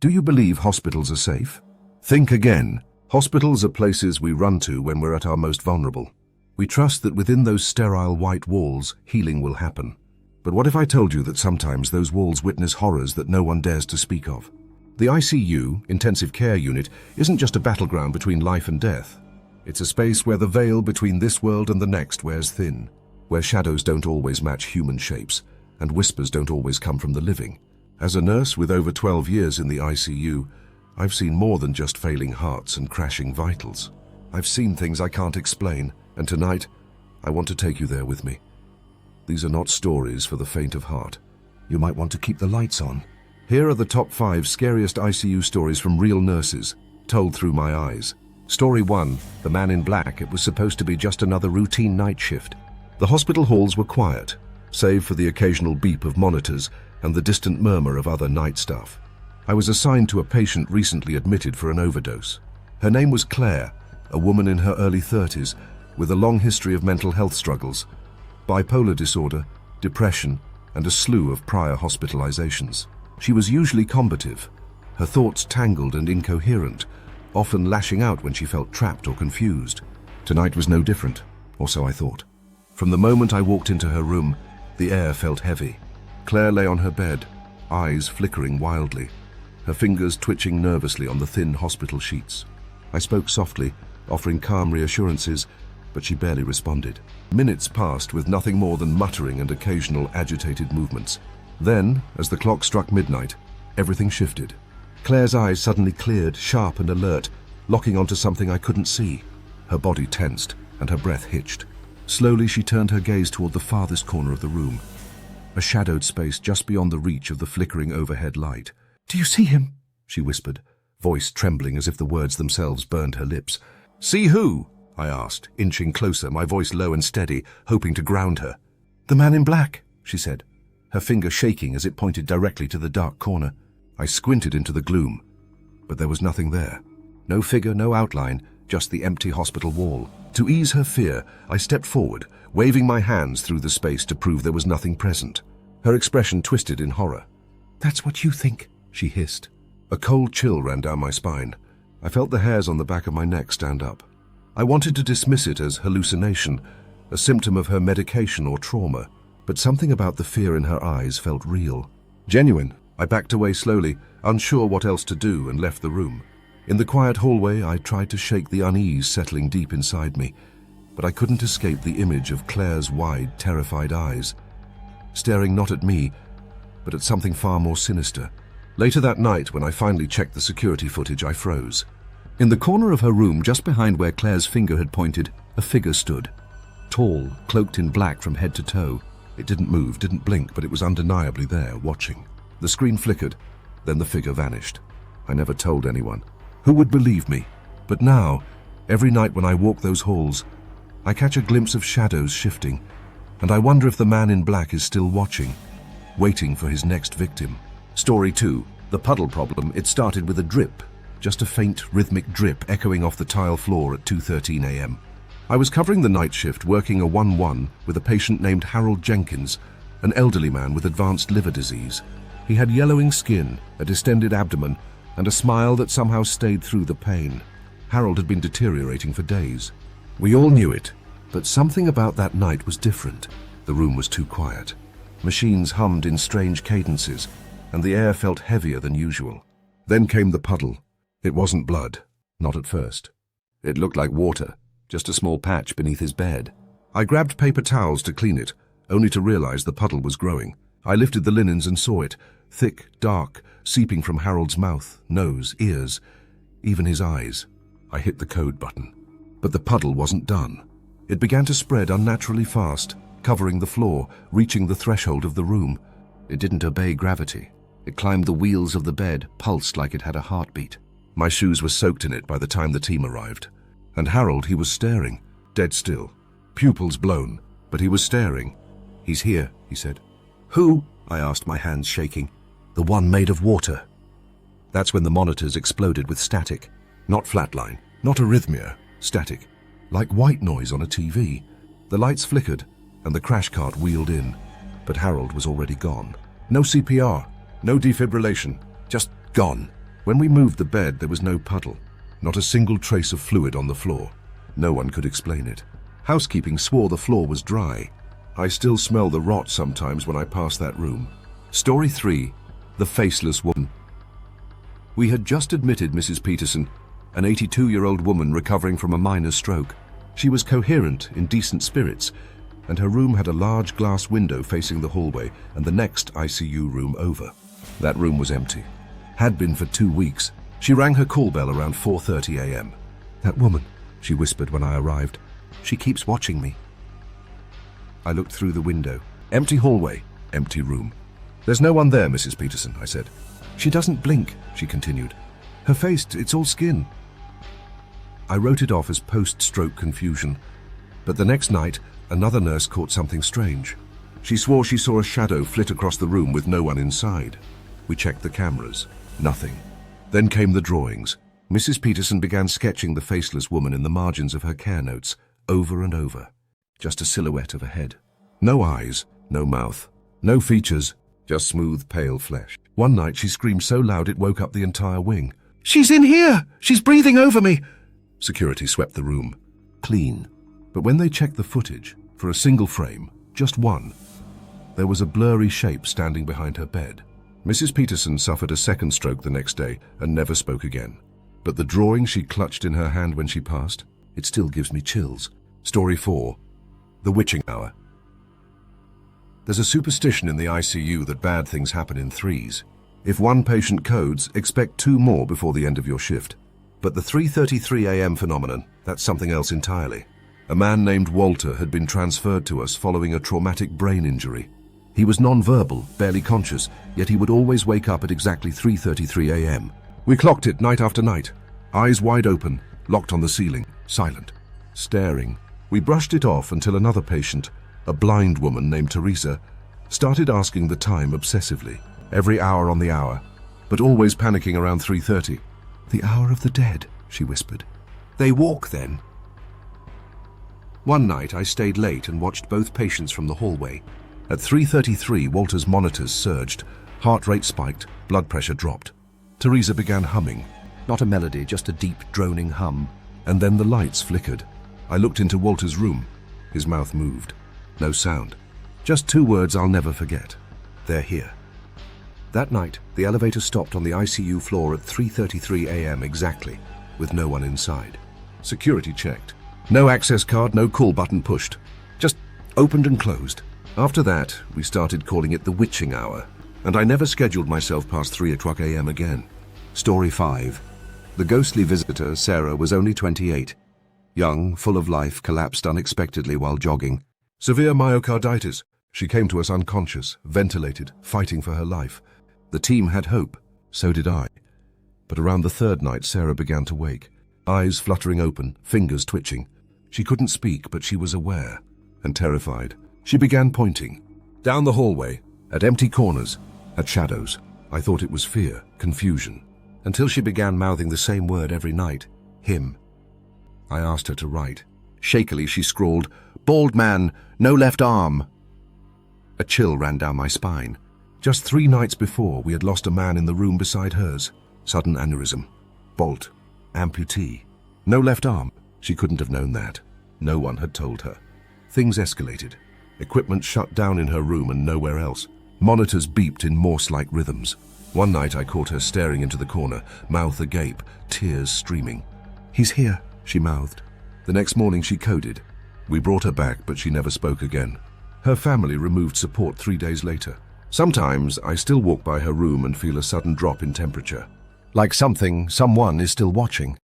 Do you believe hospitals are safe? Think again. Hospitals are places we run to when we're at our most vulnerable. We trust that within those sterile white walls, healing will happen. But what if I told you that sometimes those walls witness horrors that no one dares to speak of? The ICU, intensive care unit, isn't just a battleground between life and death. It's a space where the veil between this world and the next wears thin, where shadows don't always match human shapes, and whispers don't always come from the living. As a nurse with over 12 years in the ICU, I've seen more than just failing hearts and crashing vitals. I've seen things I can't explain, and tonight, I want to take you there with me. These are not stories for the faint of heart. You might want to keep the lights on. Here are the top 5 scariest ICU stories from real nurses, told through my eyes. Story 1, The Man in Black. It was supposed to be just another routine night shift. The hospital halls were quiet, save for the occasional beep of monitors and the distant murmur of other night staff. I was assigned to a patient recently admitted for an overdose. Her name was Claire, a woman in her early 30s with a long history of mental health struggles, bipolar disorder, depression, and a slew of prior hospitalizations. She was usually combative, her thoughts tangled and incoherent, often lashing out when she felt trapped or confused. Tonight was no different, or so I thought. From the moment I walked into her room, the air felt heavy. Claire lay on her bed, eyes flickering wildly, her fingers twitching nervously on the thin hospital sheets. I spoke softly, offering calm reassurances, but she barely responded. Minutes passed with nothing more than muttering and occasional agitated movements. Then, as the clock struck midnight, everything shifted. Claire's eyes suddenly cleared, sharp and alert, locking onto something I couldn't see. Her body tensed, and her breath hitched. Slowly she turned her gaze toward the farthest corner of the room, a shadowed space just beyond the reach of the flickering overhead light. "Do you see him?" she whispered, voice trembling as if the words themselves burned her lips. "See who?" I asked, inching closer, my voice low and steady, hoping to ground her. "The man in black," she said, her finger shaking as it pointed directly to the dark corner. I squinted into the gloom, but there was nothing there. No figure, no outline, just the empty hospital wall. To ease her fear, I stepped forward, waving my hands through the space to prove there was nothing present. Her expression twisted in horror. "That's what you think," she hissed. A cold chill ran down my spine. I felt the hairs on the back of my neck stand up. I wanted to dismiss it as hallucination, a symptom of her medication or trauma, but something about the fear in her eyes felt real. Genuine. I backed away slowly, unsure what else to do, and left the room. In the quiet hallway, I tried to shake the unease settling deep inside me, but I couldn't escape the image of Claire's wide, terrified eyes, staring not at me, but at something far more sinister. Later that night, when I finally checked the security footage, I froze. In the corner of her room, just behind where Claire's finger had pointed, a figure stood. Tall, cloaked in black from head to toe. It didn't move, didn't blink, but it was undeniably there, watching. The screen flickered, then the figure vanished. I never told anyone. Who would believe me? But now, every night when I walk those halls, I catch a glimpse of shadows shifting, and I wonder if the man in black is still watching, waiting for his next victim. Story 2, The Puddle Problem. It started with a drip, just a faint, rhythmic drip echoing off the tile floor at 2:13 a.m. I was covering the night shift, working a 1-1 with a patient named Harold Jenkins, an elderly man with advanced liver disease. He had yellowing skin, a distended abdomen, and a smile that somehow stayed through the pain. Harold had been deteriorating for days. We all knew it, but something about that night was different. The room was too quiet. Machines hummed in strange cadences, and the air felt heavier than usual. Then came the puddle. It wasn't blood, not at first. It looked like water, just a small patch beneath his bed. I grabbed paper towels to clean it, only to realize the puddle was growing. I lifted the linens and saw it, thick, dark, seeping from Harold's mouth, nose, ears, even his eyes. I hit the code button. But the puddle wasn't done. It began to spread unnaturally fast, covering the floor, reaching the threshold of the room. It didn't obey gravity. It climbed the wheels of the bed, pulsed like it had a heartbeat. My shoes were soaked in it by the time the team arrived. And Harold, he was staring, dead still, pupils blown, but he was staring. "He's here," he said. "Who?" I asked, my hands shaking. "The one made of water." That's when the monitors exploded with static. Not flatline, not arrhythmia, static. Like white noise on a TV. The lights flickered, and the crash cart wheeled in. But Harold was already gone. No CPR, no defibrillation, just gone. When we moved the bed, there was no puddle, not a single trace of fluid on the floor. No one could explain it. Housekeeping swore the floor was dry. I still smell the rot sometimes when I pass that room. Story 3. The Faceless Woman. We had just admitted Mrs. Peterson, an 82-year-old woman recovering from a minor stroke. She was coherent, in decent spirits, and her room had a large glass window facing the hallway and the next ICU room over. That room was empty. Had been for 2 weeks. She rang her call bell around 4:30 a.m. "That woman," she whispered when I arrived. "She keeps watching me." I looked through the window. Empty hallway, empty room. "There's no one there, Mrs. Peterson," I said. "She doesn't blink," she continued. "Her face, it's all skin." I wrote it off as post-stroke confusion, but the next night, another nurse caught something strange. She swore she saw a shadow flit across the room with no one inside. We checked the cameras. Nothing. Then came the drawings. Mrs. Peterson began sketching the faceless woman in the margins of her care notes, over and over. Just a silhouette of a head. No eyes, no mouth, no features, just smooth, pale flesh. One night she screamed so loud it woke up the entire wing. "She's in here! She's breathing over me!" Security swept the room. Clean. But when they checked the footage, for a single frame, just one, there was a blurry shape standing behind her bed. Mrs. Peterson suffered a second stroke the next day and never spoke again. But the drawing she clutched in her hand when she passed, it still gives me chills. Story 4. The Witching Hour. There's a superstition in the ICU that bad things happen in threes. If one patient codes, expect 2 more before the end of your shift. But the 3:33 a.m. phenomenon, that's something else entirely. A man named Walter had been transferred to us following a traumatic brain injury. He was non-verbal, barely conscious, yet he would always wake up at exactly 3:33 a.m. We clocked it night after night, eyes wide open, locked on the ceiling, silent, staring. We brushed it off until another patient, a blind woman named Teresa, started asking the time obsessively, every hour on the hour, but always panicking around 3:30. "The hour of the dead," she whispered. "They walk then." One night I stayed late and watched both patients from the hallway. At 3:33, Walter's monitors surged, heart rate spiked, blood pressure dropped. Teresa began humming, not a melody, just a deep, droning hum. And then the lights flickered. I looked into Walter's room. His mouth moved. No sound. Just 2 words I'll never forget. "They're here." That night, the elevator stopped on the ICU floor at 3:33 a.m. exactly, with no one inside. Security checked. No access card, no call button pushed. Just opened and closed. After that, we started calling it the Witching Hour, and I never scheduled myself past 3 o'clock a.m. again. Story 5. The ghostly visitor, Sarah, was only 28. Young, full of life, collapsed unexpectedly while jogging. Severe myocarditis. She came to us unconscious, ventilated, fighting for her life. The team had hope. So did I. But around the 3rd night, Sarah began to wake. Eyes fluttering open, fingers twitching. She couldn't speak, but she was aware and terrified. She began pointing. Down the hallway, at empty corners, at shadows. I thought it was fear, confusion, until she began mouthing the same word every night. Him. I asked her to write. Shakily she scrawled, "Bald man, no left arm." A chill ran down my spine. Just 3 nights before, we had lost a man in the room beside hers. Sudden aneurysm. Bolt. Amputee. No left arm. She couldn't have known that. No one had told her. Things escalated. Equipment shut down in her room and nowhere else. Monitors beeped in Morse-like rhythms. One night I caught her staring into the corner, mouth agape, tears streaming. "He's here," she mouthed. The next morning she coded. We brought her back, but she never spoke again. Her family removed support 3 days later. Sometimes I still walk by her room and feel a sudden drop in temperature. Like someone is still watching.